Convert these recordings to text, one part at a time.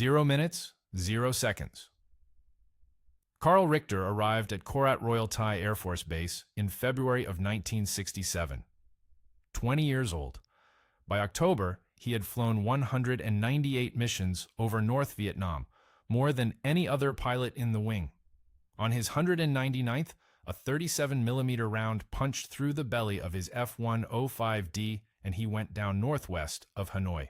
0 minutes, 0 seconds. Karl Richter arrived at Korat Royal Thai Air Force Base in February of 1967. 20 years old. By October, he had flown 198 missions over North Vietnam, more than any other pilot in the wing. On his 199th, a 37mm round punched through the belly of his F-105D and he went down northwest of Hanoi.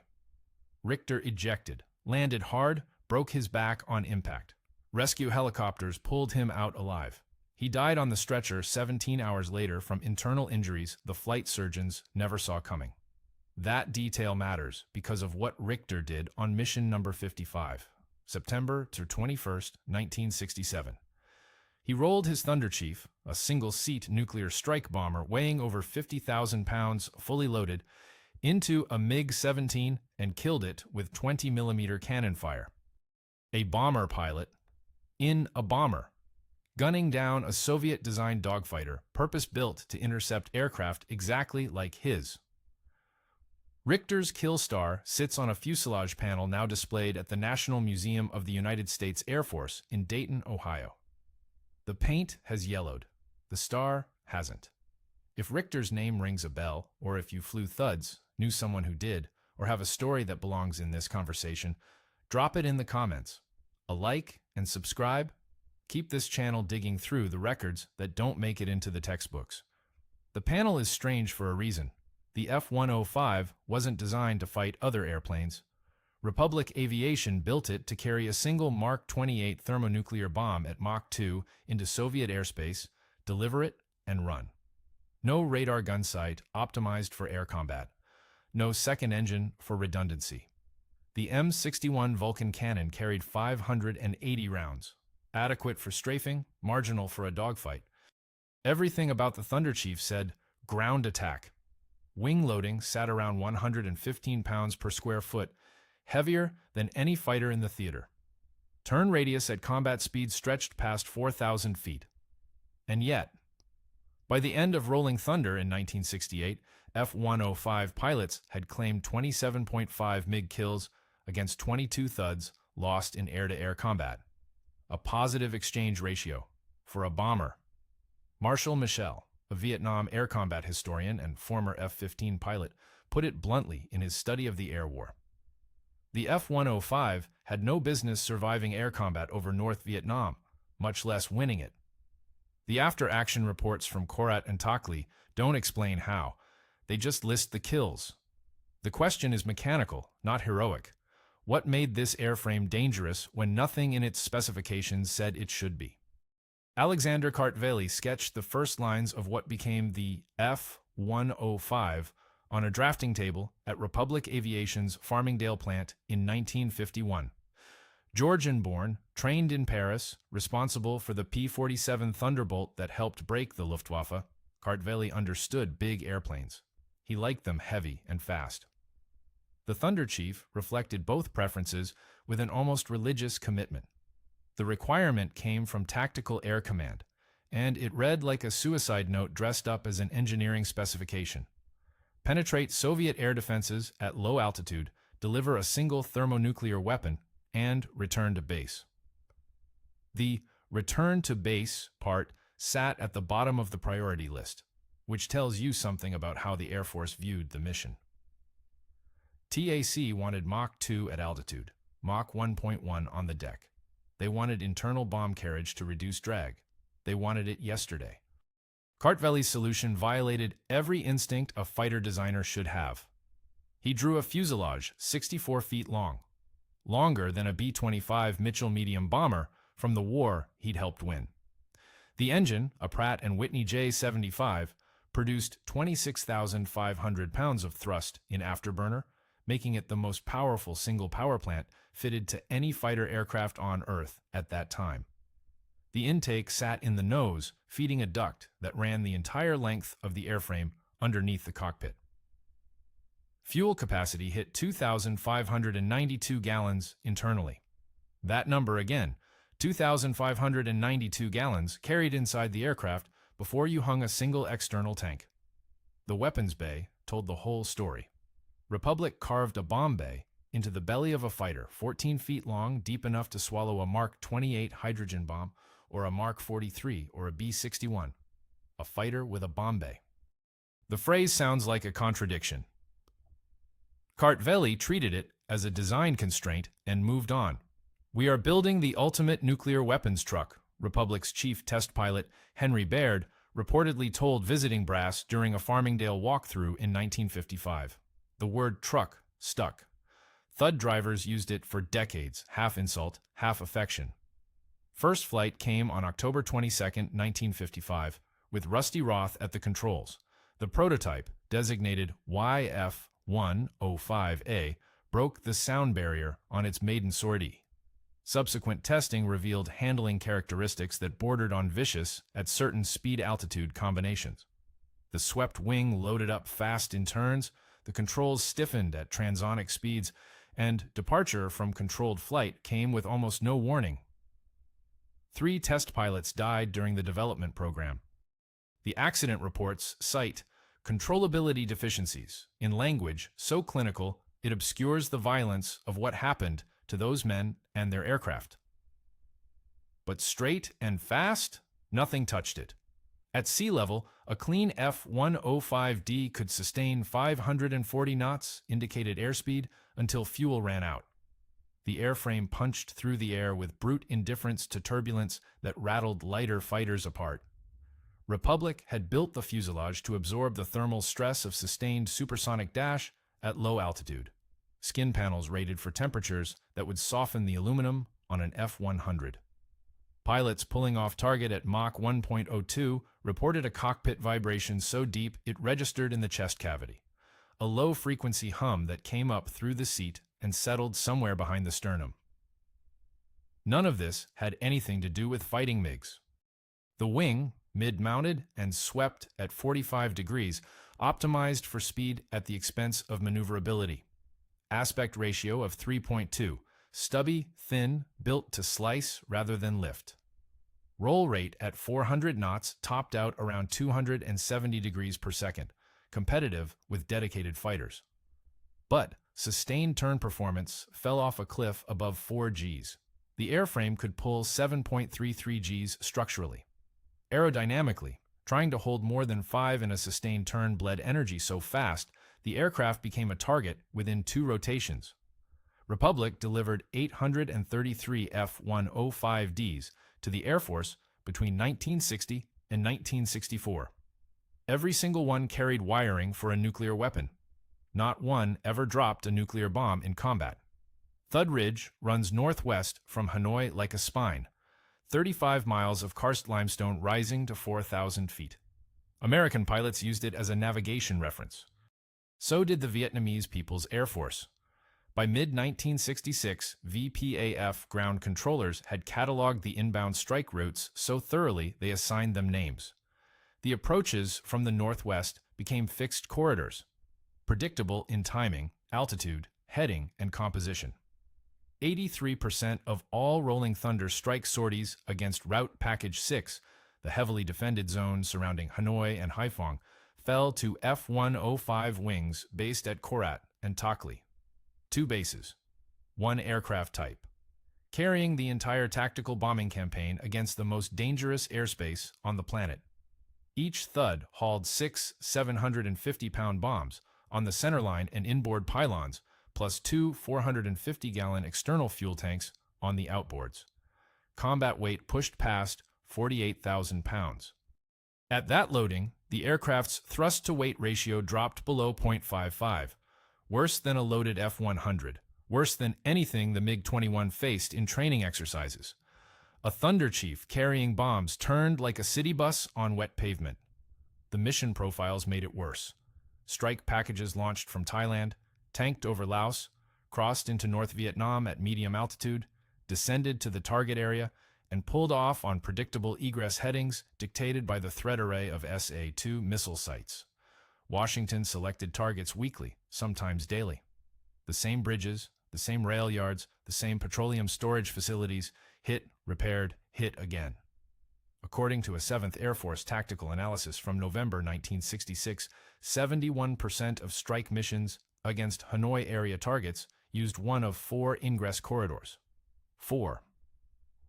Richter ejected, landed hard, broke his back on impact. Rescue helicopters pulled him out alive. He died on the stretcher 17 hours later from internal injuries the flight surgeons never saw coming. That detail matters because of what Richter did on mission number 55, September to 21st, 1967. He rolled his Thunderchief, a single-seat nuclear strike bomber weighing over 50,000 pounds fully loaded, into a MiG-17 and killed it with 20mm cannon fire. A bomber pilot in a bomber, gunning down a Soviet-designed dogfighter purpose-built to intercept aircraft exactly like his. Richter's kill star sits on a fuselage panel now displayed at the National Museum of the United States Air Force in Dayton, Ohio. The paint has yellowed. The star hasn't. If Richter's name rings a bell, or if you flew Thuds, knew someone who did, or have a story that belongs in this conversation, drop it in the comments. A like and subscribe. Keep this channel digging through the records that don't make it into the textbooks. The panel is strange for a reason. The F-105 wasn't designed to fight other airplanes. Republic Aviation built it to carry a single Mark 28 thermonuclear bomb at Mach 2 into Soviet airspace, deliver it, and run. No radar gun sight optimized for air combat. No second engine for redundancy. The M-61 Vulcan cannon carried 580 rounds. Adequate for strafing, marginal for a dogfight. Everything about the Thunderchief said, ground attack. Wing loading sat around 115 pounds per square foot, heavier than any fighter in the theater. Turn radius at combat speed stretched past 4,000 feet. And yet, by the end of Rolling Thunder in 1968, F-105 pilots had claimed 27.5 MiG kills against 22 Thuds lost in air-to-air combat. A positive exchange ratio for a bomber. Marshal Michel, a Vietnam air combat historian and former F-15 pilot, put it bluntly in his study of the air war. The F-105 had no business surviving air combat over North Vietnam, much less winning it. The after-action reports from Korat and Takhli don't explain how. They just list the kills. The question is mechanical, not heroic. What made this airframe dangerous when nothing in its specifications said it should be? Alexander Kartveli sketched the first lines of what became the F-105 on a drafting table at Republic Aviation's Farmingdale plant in 1951. Georgian-born, trained in Paris, responsible for the P-47 Thunderbolt that helped break the Luftwaffe, Kartveli understood big airplanes. He liked them heavy and fast. The Thunderchief reflected both preferences with an almost religious commitment. The requirement came from Tactical Air Command, and it read like a suicide note dressed up as an engineering specification. Penetrate Soviet air defenses at low altitude, deliver a single thermonuclear weapon, and return to base. The return to base part sat at the bottom of the priority list, which tells you something about how the Air Force viewed the mission. TAC wanted Mach 2 at altitude, Mach 1.1 on the deck. They wanted internal bomb carriage to reduce drag. They wanted it yesterday. Kartveli's solution violated every instinct a fighter designer should have. He drew a fuselage 64 feet long, longer than a B-25 Mitchell medium bomber from the war he'd helped win. The engine, a Pratt and Whitney J-75, produced 26,500 pounds of thrust in afterburner, making it the most powerful single power plant fitted to any fighter aircraft on Earth at that time. The intake sat in the nose, feeding a duct that ran the entire length of the airframe underneath the cockpit. Fuel capacity hit 2,592 gallons internally. That number again, 2,592 gallons carried inside the aircraft before you hung a single external tank. The weapons bay told the whole story. Republic carved a bomb bay into the belly of a fighter 14 feet long, deep enough to swallow a Mark 28 hydrogen bomb, or a Mark 43 or a B-61, a fighter with a bomb bay. The phrase sounds like a contradiction. Kartveli treated it as a design constraint and moved on. "We are building the ultimate nuclear weapons truck," Republic's chief test pilot Henry Baird reportedly told Visiting Brass during a Farmingdale walkthrough in 1955. The word truck stuck. Thud drivers used it for decades, half insult, half affection. First flight came on October 22, 1955, with Rusty Roth at the controls. The prototype, designated YF-105A, broke the sound barrier on its maiden sortie. Subsequent testing revealed handling characteristics that bordered on vicious at certain speed-altitude combinations. The swept wing loaded up fast in turns, the controls stiffened at transonic speeds, and departure from controlled flight came with almost no warning. 3 test pilots died during the development program. The accident reports cite controllability deficiencies in language so clinical it obscures the violence of what happened to those men and their aircraft. But straight and fast, nothing touched it. At sea level, a clean F-105D could sustain 540 knots indicated airspeed until fuel ran out. The airframe punched through the air with brute indifference to turbulence that rattled lighter fighters apart. Republic had built the fuselage to absorb the thermal stress of sustained supersonic dash at low altitude. Skin panels rated for temperatures that would soften the aluminum on an F-100. Pilots pulling off target at Mach 1.02 reported a cockpit vibration so deep it registered in the chest cavity, a low-frequency hum that came up through the seat and settled somewhere behind the sternum. None of this had anything to do with fighting MiGs. The wing, mid-mounted and swept at 45 degrees, optimized for speed at the expense of maneuverability. Aspect ratio of 3.2, stubby, thin, built to slice rather than lift. Roll rate at 400 knots topped out around 270 degrees per second, competitive with dedicated fighters. But sustained turn performance fell off a cliff above 4 Gs. The airframe could pull 7.33 Gs structurally. Aerodynamically, trying to hold more than 5 in a sustained turn bled energy so fast, the aircraft became a target within 2 rotations. Republic delivered 833 F-105Ds to the Air Force between 1960 and 1964. Every single one carried wiring for a nuclear weapon. Not one ever dropped a nuclear bomb in combat. Thud Ridge runs northwest from Hanoi like a spine, 35 miles of karst limestone rising to 4,000 feet. American pilots used it as a navigation reference. So did the Vietnamese People's Air Force. By mid-1966, VPAF ground controllers had cataloged the inbound strike routes so thoroughly they assigned them names. The approaches from the northwest became fixed corridors, predictable in timing, altitude, heading, and composition. 83% of all Rolling Thunder strike sorties against Route Package 6, the heavily defended zone surrounding Hanoi and Haiphong, fell to F-105 wings based at Korat and Takhli. 2 bases, 1 aircraft type, carrying the entire tactical bombing campaign against the most dangerous airspace on the planet. Each Thud hauled 6 750-pound bombs on the centerline and inboard pylons, plus 2 450-gallon external fuel tanks on the outboards. Combat weight pushed past 48,000 pounds. At that loading, the aircraft's thrust-to-weight ratio dropped below 0.55, worse than a loaded F-100, worse than anything the MiG-21 faced in training exercises. A Thunderchief carrying bombs turned like a city bus on wet pavement. The mission profiles made it worse. Strike packages launched from Thailand, tanked over Laos, crossed into North Vietnam at medium altitude, descended to the target area, and pulled off on predictable egress headings dictated by the threat array of SA-2 missile sites. Washington selected targets weekly, sometimes daily. The same bridges, the same rail yards, the same petroleum storage facilities, hit, repaired, hit again. According to a 7th Air Force tactical analysis from November 1966, 71% of strike missions against Hanoi area targets used one of 4 ingress corridors. 4.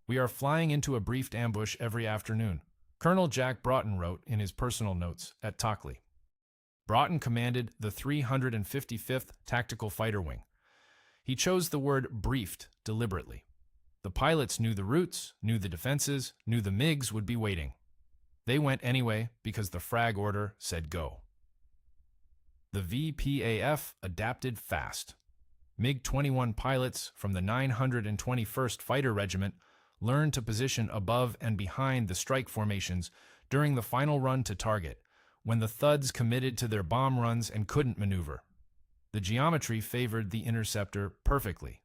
We are flying into a briefed ambush every afternoon, Colonel Jack Broughton wrote in his personal notes at Takhli. Broughton commanded the 355th Tactical Fighter Wing. He chose the word briefed deliberately. The pilots knew the routes, knew the defenses, knew the MiGs would be waiting. They went anyway because the frag order said go. The VPAF adapted fast. MiG-21 pilots from the 921st Fighter Regiment learned to position above and behind the strike formations during the final run to target, when the Thuds committed to their bomb runs and couldn't maneuver. The geometry favored the interceptor perfectly.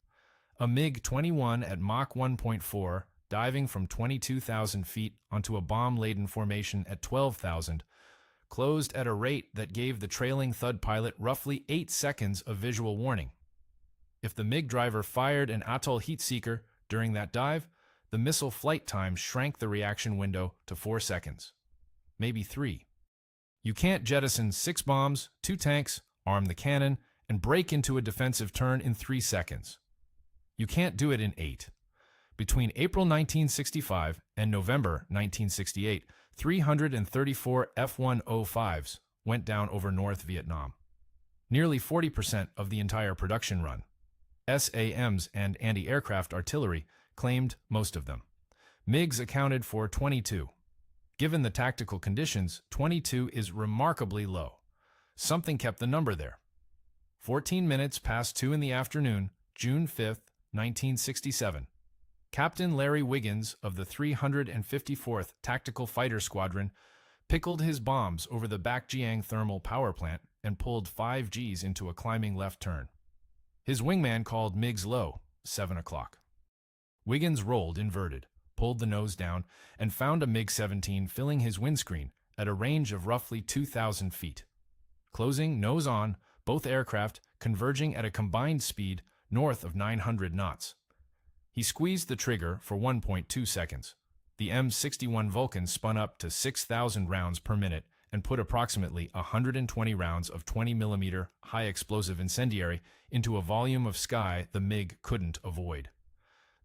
A MiG-21 at Mach 1.4, diving from 22,000 feet onto a bomb-laden formation at 12,000, closed at a rate that gave the trailing Thud pilot roughly 8 seconds of visual warning. If the MiG driver fired an atoll heat seeker during that dive, the missile flight time shrank the reaction window to 4 seconds. Maybe 3. You can't jettison 6 bombs, 2 tanks, arm the cannon, and break into a defensive turn in 3 seconds. You can't do it in 8. Between April 1965 and November 1968, 334 F-105s went down over North Vietnam. Nearly 40% of the entire production run. SAMs and anti-aircraft artillery claimed most of them. MiGs accounted for 22. Given the tactical conditions, 22 is remarkably low. Something kept the number there. 14 minutes past 2 in the afternoon, June 5, 1967. Captain Larry Wiggins of the 354th Tactical Fighter Squadron pickled his bombs over the Bac Giang thermal power plant and pulled 5 Gs into a climbing left turn. His wingman called MiGs low, 7 o'clock. Wiggins rolled inverted, pulled the nose down, and found a MiG-17 filling his windscreen at a range of roughly 2,000 feet. Closing nose on, both aircraft converging at a combined speed north of 900 knots. He squeezed the trigger for 1.2 seconds. The M-61 Vulcan spun up to 6,000 rounds per minute and put approximately 120 rounds of 20mm high-explosive incendiary into a volume of sky the MiG couldn't avoid.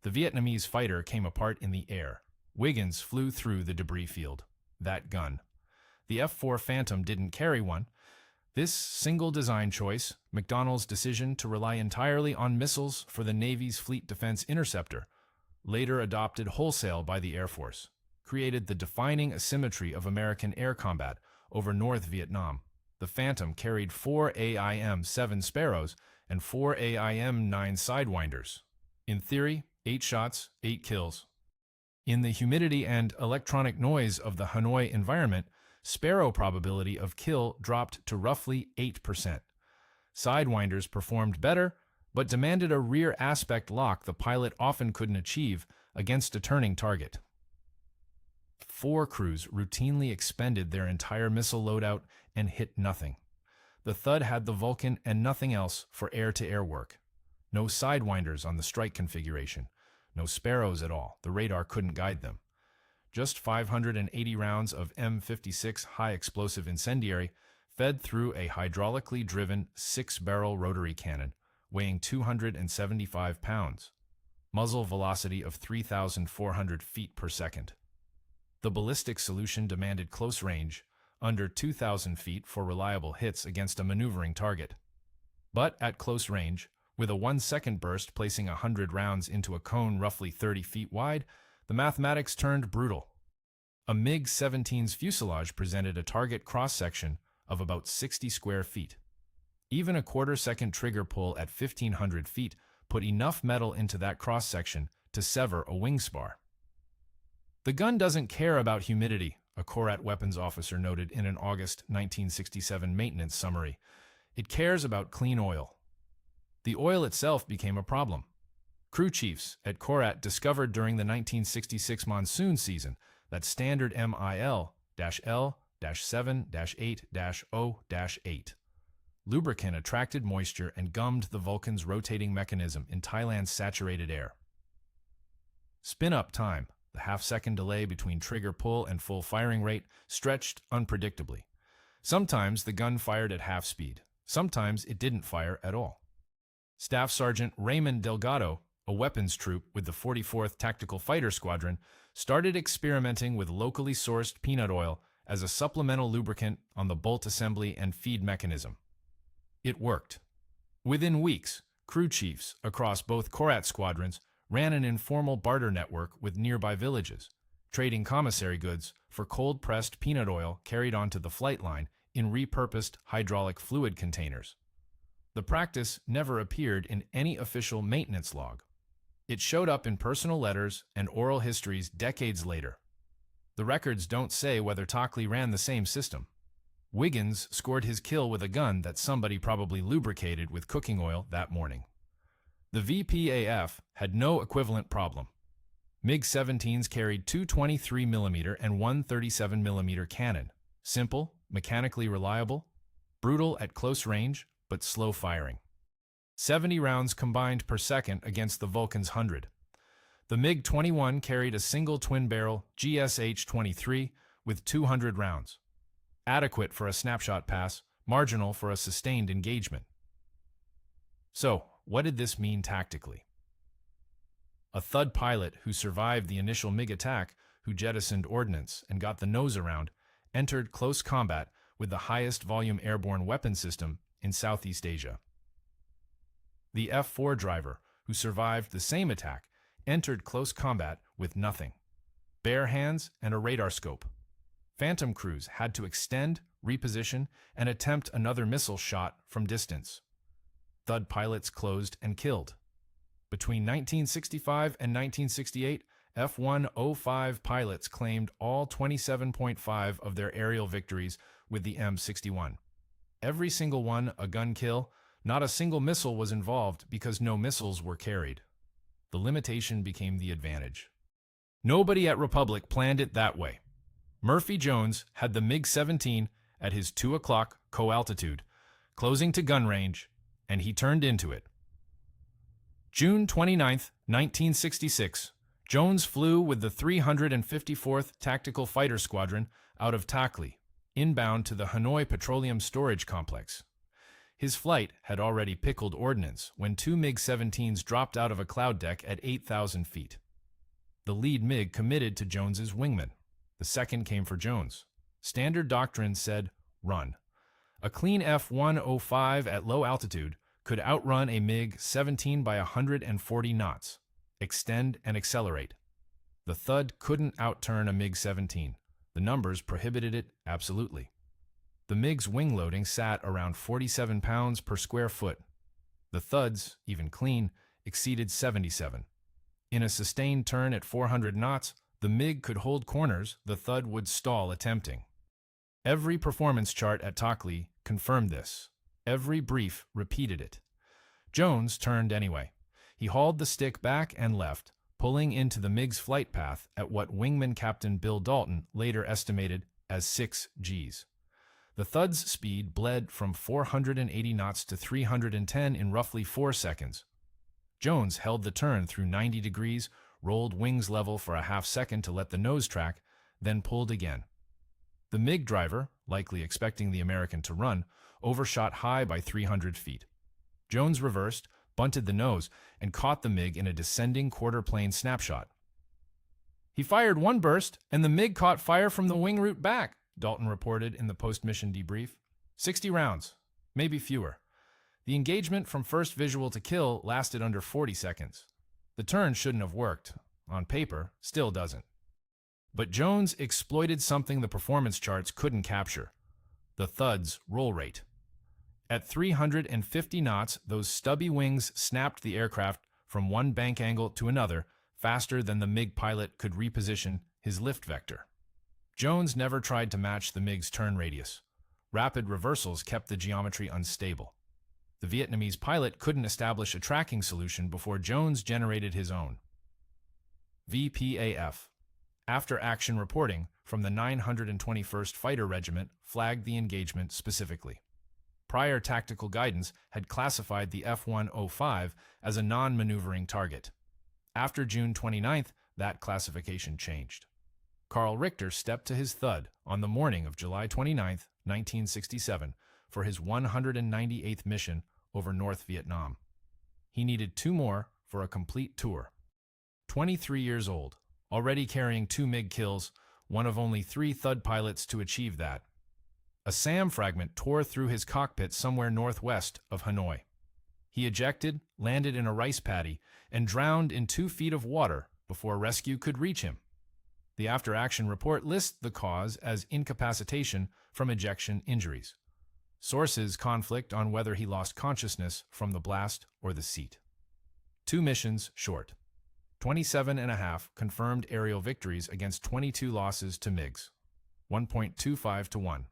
The Vietnamese fighter came apart in the air. Wiggins flew through the debris field. That gun. The F-4 Phantom didn't carry one. This single design choice, McDonnell's decision to rely entirely on missiles for the Navy's Fleet Defense Interceptor, later adopted wholesale by the Air Force, created the defining asymmetry of American air combat over North Vietnam. The Phantom carried 4 AIM-7 Sparrows and 4 AIM-9 Sidewinders. In theory, 8 shots, 8 kills. In the humidity and electronic noise of the Hanoi environment, Sparrow probability of kill dropped to roughly 8%. Sidewinders performed better, but demanded a rear aspect lock the pilot often couldn't achieve against a turning target. 4 crews routinely expended their entire missile loadout and hit nothing. The Thud had the Vulcan and nothing else for air-to-air work. No Sidewinders on the strike configuration. No Sparrows at all. The radar couldn't guide them. Just 580 rounds of M56 high-explosive incendiary fed through a hydraulically driven 6-barrel rotary cannon weighing 275 pounds, muzzle velocity of 3,400 feet per second. The ballistic solution demanded close range, under 2,000 feet for reliable hits against a maneuvering target. But at close range, with a 1-second burst placing 100 rounds into a cone roughly 30 feet wide, the mathematics turned brutal. A MiG-17's fuselage presented a target cross-section of about 60 square feet. Even a quarter-second trigger pull at 1,500 feet put enough metal into that cross-section to sever a wing spar. The gun doesn't care about humidity, a Korat weapons officer noted in an August 1967 maintenance summary. It cares about clean oil. The oil itself became a problem. Crew chiefs at Korat discovered during the 1966 monsoon season that standard MIL-L-7-8-0-8 lubricant attracted moisture and gummed the Vulcan's rotating mechanism in Thailand's saturated air. Spin-up time, the half-second delay between trigger pull and full firing rate, stretched unpredictably. Sometimes the gun fired at half speed. Sometimes it didn't fire at all. Staff Sergeant Raymond Delgado, a weapons troop with the 44th Tactical Fighter Squadron, started experimenting with locally sourced peanut oil as a supplemental lubricant on the bolt assembly and feed mechanism. It worked. Within weeks, crew chiefs across both Korat squadrons ran an informal barter network with nearby villages, trading commissary goods for cold-pressed peanut oil carried onto the flight line in repurposed hydraulic fluid containers. The practice never appeared in any official maintenance log. It showed up in personal letters and oral histories decades later. The records don't say whether Takhli ran the same system. Wiggins scored his kill with a gun that somebody probably lubricated with cooking oil that morning. The VPAF had no equivalent problem. MiG-17s carried two 23mm and one 37mm cannon. Simple, mechanically reliable, brutal at close range, but slow firing. 70 rounds combined per second against the Vulcan's 100. The MiG-21 carried a single twin-barrel GSH-23 with 200 rounds. Adequate for a snapshot pass, marginal for a sustained engagement. So, what did this mean tactically? A Thud pilot who survived the initial MiG attack, who jettisoned ordnance and got the nose around, entered close combat with the highest volume airborne weapon system in Southeast Asia. The F-4 driver, who survived the same attack, entered close combat with nothing. Bare hands and a radar scope. Phantom crews had to extend, reposition, and attempt another missile shot from distance. Thud pilots closed and killed. Between 1965 and 1968, F-105 pilots claimed all 27.5 of their aerial victories with the M-61. Every single one a gun kill, not a single missile was involved because no missiles were carried. The limitation became the advantage. Nobody at Republic planned it that way. Murphy Jones had the MiG-17 at his 2 o'clock co-altitude, closing to gun range, and he turned into it. June 29, 1966, Jones flew with the 354th Tactical Fighter Squadron out of Takhli, inbound to the Hanoi Petroleum Storage Complex. His flight had already pickled ordnance when two MiG-17s dropped out of a cloud deck at 8,000 feet. The lead MiG committed to Jones's wingman. The second came for Jones. Standard doctrine said, run. A clean F-105 at low altitude could outrun a MiG-17 by 140 knots, extend and accelerate. The Thud couldn't outturn a MiG-17. The numbers prohibited it absolutely. The MiG's wing loading sat around 47 pounds per square foot. The Thuds, even clean, exceeded 77. In a sustained turn at 400 knots, the MiG could hold corners the Thud would stall attempting. Every performance chart at Takhli confirmed this. Every brief repeated it. Jones turned anyway. He hauled the stick back and left, pulling into the MiG's flight path at what wingman Captain Bill Dalton later estimated as 6 Gs. The Thud's speed bled from 480 knots to 310 in roughly 4 seconds. Jones held the turn through 90 degrees, rolled wings level for a half second to let the nose track, then pulled again. The MiG driver, likely expecting the American to run, overshot high by 300 feet. Jones reversed, bunted the nose, and caught the MiG in a descending quarter-plane snapshot. He fired one burst, and the MiG caught fire from the wing root back, Dalton reported in the post-mission debrief. 60 rounds, maybe fewer. The engagement from first visual to kill lasted under 40 seconds. The turn shouldn't have worked. On paper, still doesn't. But Jones exploited something the performance charts couldn't capture: the Thud's roll rate. At 350 knots, those stubby wings snapped the aircraft from one bank angle to another faster than the MiG pilot could reposition his lift vector. Jones never tried to match the MiG's turn radius. Rapid reversals kept the geometry unstable. The Vietnamese pilot couldn't establish a tracking solution before Jones generated his own. VPAF. After-action reporting from the 921st Fighter Regiment flagged the engagement specifically. Prior tactical guidance had classified the F-105 as a non-maneuvering target. After June 29th, that classification changed. Karl Richter stepped to his Thud on the morning of July 29, 1967, for his 198th mission over North Vietnam. he needed 2 more for a complete tour. 23 years old, already carrying 2 MiG kills, one of only 3 Thud pilots to achieve that. A SAM fragment tore through his cockpit somewhere northwest of Hanoi. He ejected, landed in a rice paddy, and drowned in 2 feet of water before rescue could reach him. The after-action report lists the cause as incapacitation from ejection injuries. Sources conflict on whether he lost consciousness from the blast or the seat. 2 missions short. 27.5 confirmed aerial victories against 22 losses to MiGs. 1.25 to 1.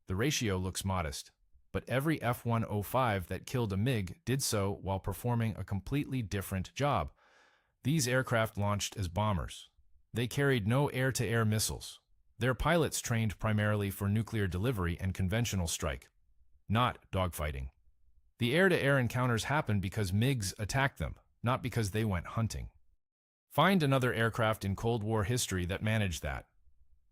The ratio looks modest, but every F-105 that killed a MiG did so while performing a completely different job. These aircraft launched as bombers. They carried no air-to-air missiles. Their pilots trained primarily for nuclear delivery and conventional strike, not dogfighting. The air-to-air encounters happened because MiGs attacked them, not because they went hunting. Find another aircraft in Cold War history that managed that.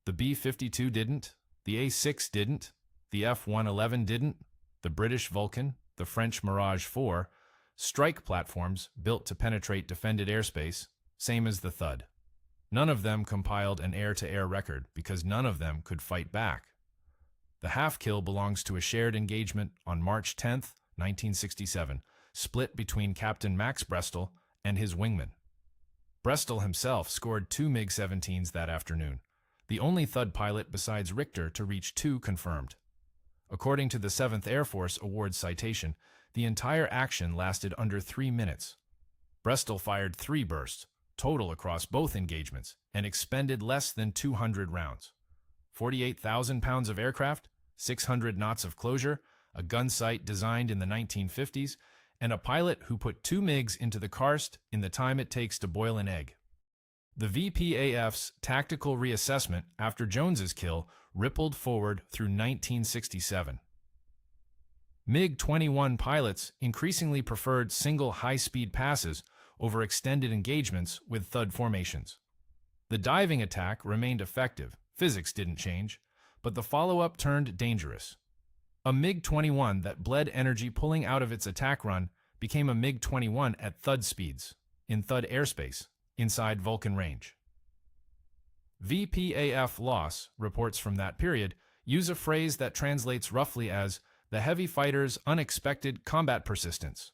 The B-52 didn't, the A-6 didn't, the F-111 didn't, the British Vulcan, the French Mirage 4, strike platforms built to penetrate defended airspace, same as the Thud. None of them compiled an air-to-air record because none of them could fight back. The half-kill belongs to a shared engagement on March 10, 1967, split between Captain Max Brestel and his wingman. Brestel himself scored 2 MiG-17s that afternoon, the only Thud pilot besides Richter to reach 2 confirmed. According to the 7th Air Force Awards citation, the entire action lasted under 3 minutes. Brestel fired 3 bursts, total across both engagements, and expended less than 200 rounds. 48,000 pounds of aircraft, 600 knots of closure, a gun sight designed in the 1950s, and a pilot who put 2 MiGs into the karst in the time it takes to boil an egg. The VPAF's tactical reassessment after Jones's kill rippled forward through 1967. MiG-21 pilots increasingly preferred single high-speed passes over extended engagements with Thud formations. The diving attack remained effective, physics didn't change, but the follow-up turned dangerous. A MiG-21 that bled energy pulling out of its attack run became a MiG-21 at Thud speeds, in Thud airspace, inside Vulcan range. VPAF loss reports from that period use a phrase that translates roughly as the heavy fighter's unexpected combat persistence.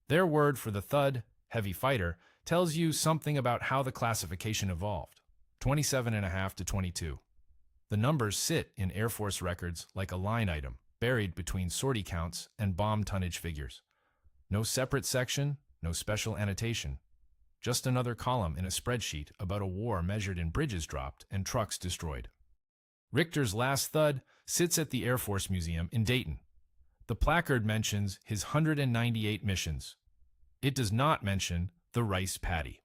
Their word for the Thud, heavy fighter, tells you something about how the classification evolved. 27.5 to 22. The numbers sit in Air Force records like a line item, buried between sortie counts and bomb tonnage figures. No separate section, no special annotation. Just another column in a spreadsheet about a war measured in bridges dropped and trucks destroyed. Richter's last Thud sits at the Air Force Museum in Dayton. The placard mentions his 198 missions. It does not mention the rice paddy.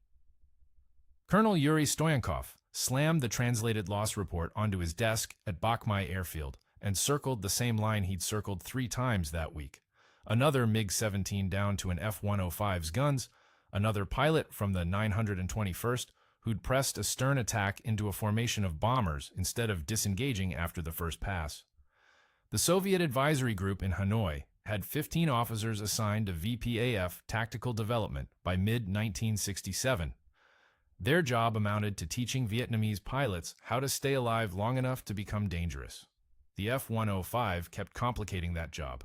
Colonel Yuri Stoyankov slammed the translated loss report onto his desk at Bakhmai Airfield and circled the same line he'd circled 3 times that week. Another MiG-17 down to an F-105's guns, another pilot from the 921st who'd pressed a stern attack into a formation of bombers instead of disengaging after the first pass. The Soviet advisory group in Hanoi had 15 officers assigned to VPAF tactical development by mid-1967. Their job amounted to teaching Vietnamese pilots how to stay alive long enough to become dangerous. The F-105 kept complicating that job.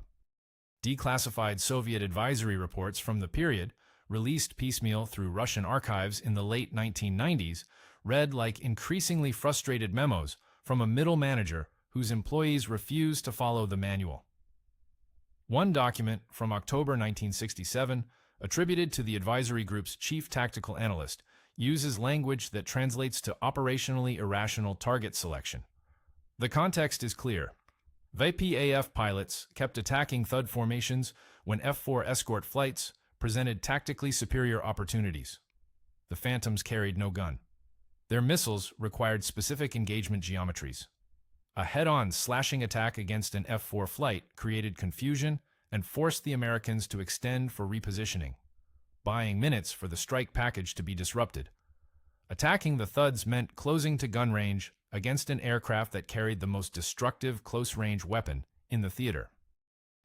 Declassified Soviet advisory reports from the period, released piecemeal through Russian archives in the late 1990s, read like increasingly frustrated memos from a middle manager whose employees refused to follow the manual. One document from October 1967, attributed to the advisory group's chief tactical analyst, uses language that translates to operationally irrational target selection. The context is clear. VPAF pilots kept attacking Thud formations when F-4 escort flights presented tactically superior opportunities. The Phantoms carried no gun. Their missiles required specific engagement geometries. A head-on slashing attack against an F-4 flight created confusion and forced the Americans to extend for repositioning, buying minutes for the strike package to be disrupted. Attacking the Thuds meant closing to gun range against an aircraft that carried the most destructive close-range weapon in the theater.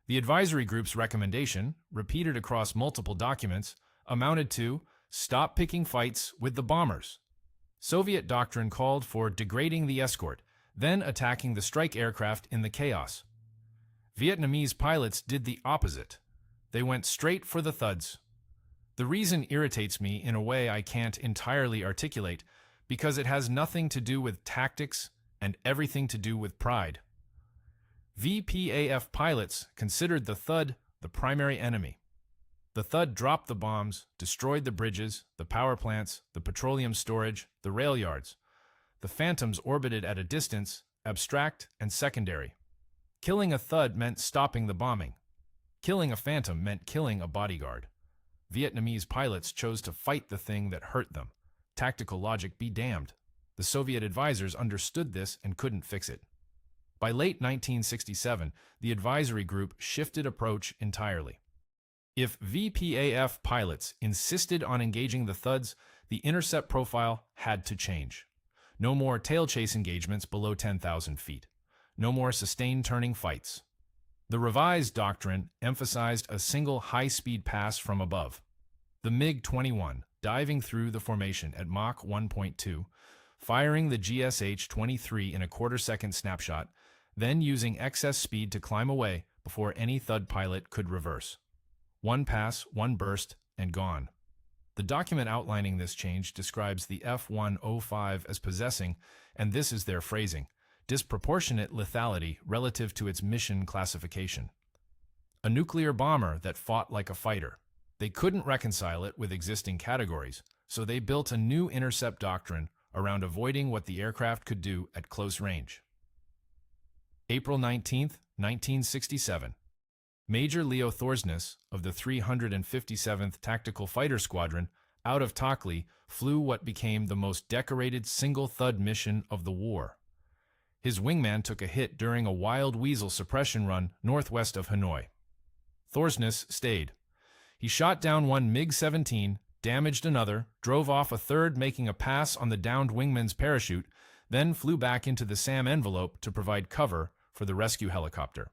The advisory group's recommendation, repeated across multiple documents, amounted to stop picking fights with the bombers. Soviet doctrine called for degrading the escort, then attacking the strike aircraft in the chaos. Vietnamese pilots did the opposite. They went straight for the Thuds. The reason irritates me in a way I can't entirely articulate, because it has nothing to do with tactics and everything to do with pride. VPAF pilots considered the Thud the primary enemy. The Thud dropped the bombs, destroyed the bridges, the power plants, the petroleum storage, the rail yards. The Phantoms orbited at a distance, abstract and secondary. Killing a Thud meant stopping the bombing. Killing a Phantom meant killing a bodyguard. Vietnamese pilots chose to fight the thing that hurt them. Tactical logic be damned. The Soviet advisors understood this and couldn't fix it. By late 1967, the advisory group shifted approach entirely. If VPAF pilots insisted on engaging the Thuds, the intercept profile had to change. No more tail chase engagements below 10,000 feet. No more sustained turning fights. The revised doctrine emphasized a single high-speed pass from above. The MiG-21, diving through the formation at Mach 1.2, firing the GSH-23 in a quarter-second snapshot, then using excess speed to climb away before any Thud pilot could reverse. One pass, one burst, and gone. The document outlining this change describes the F-105 as possessing, and this is their phrasing, disproportionate lethality relative to its mission classification. A nuclear bomber that fought like a fighter. They couldn't reconcile it with existing categories, so they built a new intercept doctrine around avoiding what the aircraft could do at close range. April 19, 1967. Major Leo Thorsness of the 357th Tactical Fighter Squadron out of Takhli flew what became the most decorated single Thud mission of the war. His wingman took a hit during a wild weasel suppression run northwest of Hanoi. Thorsness stayed. He shot down one MiG-17, damaged another, drove off a third making a pass on the downed wingman's parachute, then flew back into the SAM envelope to provide cover for the rescue helicopter.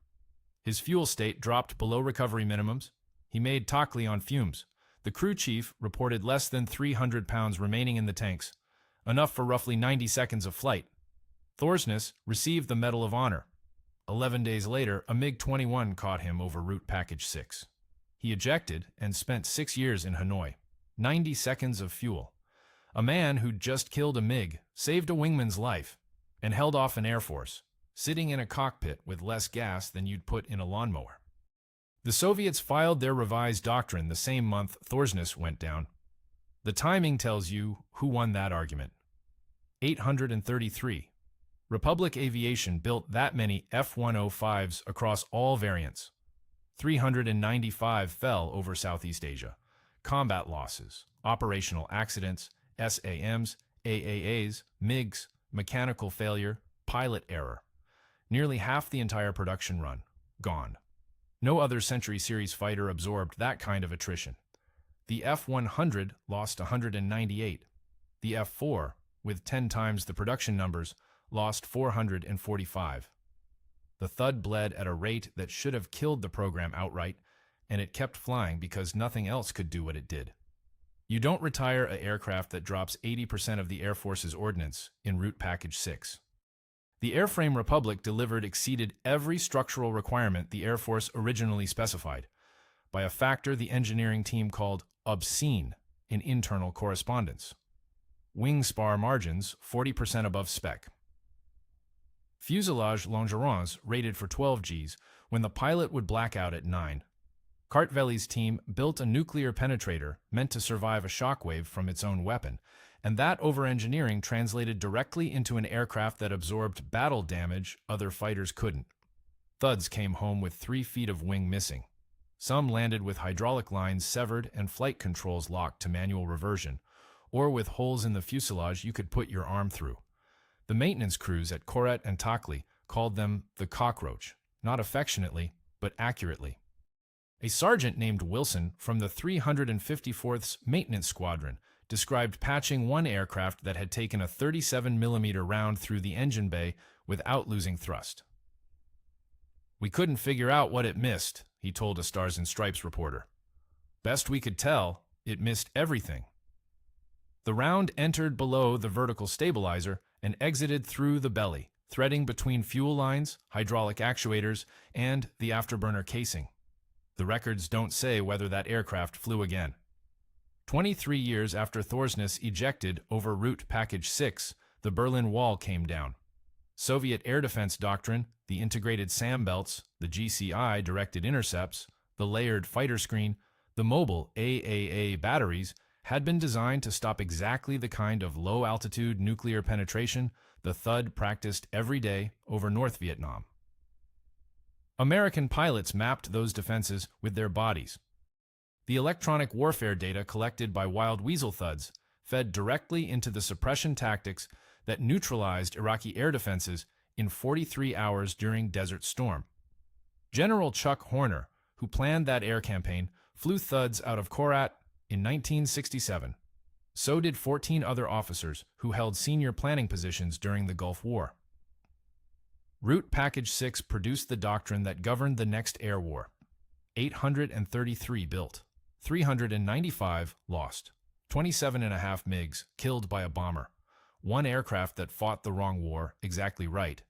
His fuel state dropped below recovery minimums. He made Takhli on fumes. The crew chief reported less than 300 pounds remaining in the tanks, enough for roughly 90 seconds of flight. Thorsness received the Medal of Honor. 11 days later, a MiG-21 caught him over Route Package 6. He ejected and spent 6 years in Hanoi. 90 seconds of fuel. A man who'd just killed a MiG, saved a wingman's life, and held off an Air Force, sitting in a cockpit with less gas than you'd put in a lawnmower. The Soviets filed their revised doctrine the same month Thorsness went down. The timing tells you who won that argument. 833. Republic Aviation built that many F-105s across all variants. 395 fell over Southeast Asia. Combat losses, operational accidents, SAMs, AAAs, MiGs, mechanical failure, pilot error. Nearly half the entire production run, gone. No other Century Series fighter absorbed that kind of attrition. The F-100 lost 198. The F-4, with 10 times the production numbers, lost 445. The Thud bled at a rate that should have killed the program outright, and it kept flying because nothing else could do what it did. You don't retire an aircraft that drops 80% of the Air Force's ordnance in Route Package 6. The airframe Republic delivered exceeded every structural requirement the Air Force originally specified, by a factor the engineering team called obscene in internal correspondence. Wing spar margins 40% above spec. Fuselage longerons rated for 12 Gs when the pilot would black out at 9. Kartvelli's team built a nuclear penetrator meant to survive a shockwave from its own weapon, and that over-engineering translated directly into an aircraft that absorbed battle damage other fighters couldn't. Thuds came home with 3 feet of wing missing. Some landed with hydraulic lines severed and flight controls locked to manual reversion, or with holes in the fuselage you could put your arm through. The maintenance crews at Korat and Takhli called them the cockroach, not affectionately, but accurately. A sergeant named Wilson from the 354th Maintenance Squadron described patching one aircraft that had taken a 37mm round through the engine bay without losing thrust. "We couldn't figure out what it missed," he told a Stars and Stripes reporter. "Best we could tell, it missed everything." The round entered below the vertical stabilizer and exited through the belly, threading between fuel lines, hydraulic actuators, and the afterburner casing. The records don't say whether that aircraft flew again. 23 years after Thorsness ejected over Route Package 6, the Berlin Wall came down. Soviet air defense doctrine, the integrated SAM belts, the GCI directed intercepts, the layered fighter screen, the mobile AAA batteries had been designed to stop exactly the kind of low-altitude nuclear penetration the Thud practiced every day over North Vietnam. American pilots mapped those defenses with their bodies. The electronic warfare data collected by Wild Weasel Thuds fed directly into the suppression tactics that neutralized Iraqi air defenses in 43 hours during Desert Storm. General Chuck Horner, who planned that air campaign, flew Thuds out of Korat in 1967. So did 14 other officers who held senior planning positions during the Gulf War. Route Package 6 produced the doctrine that governed the next air war. 833 built, 395 lost, 27.5 MiGs killed by a bomber, one aircraft that fought the wrong war exactly right,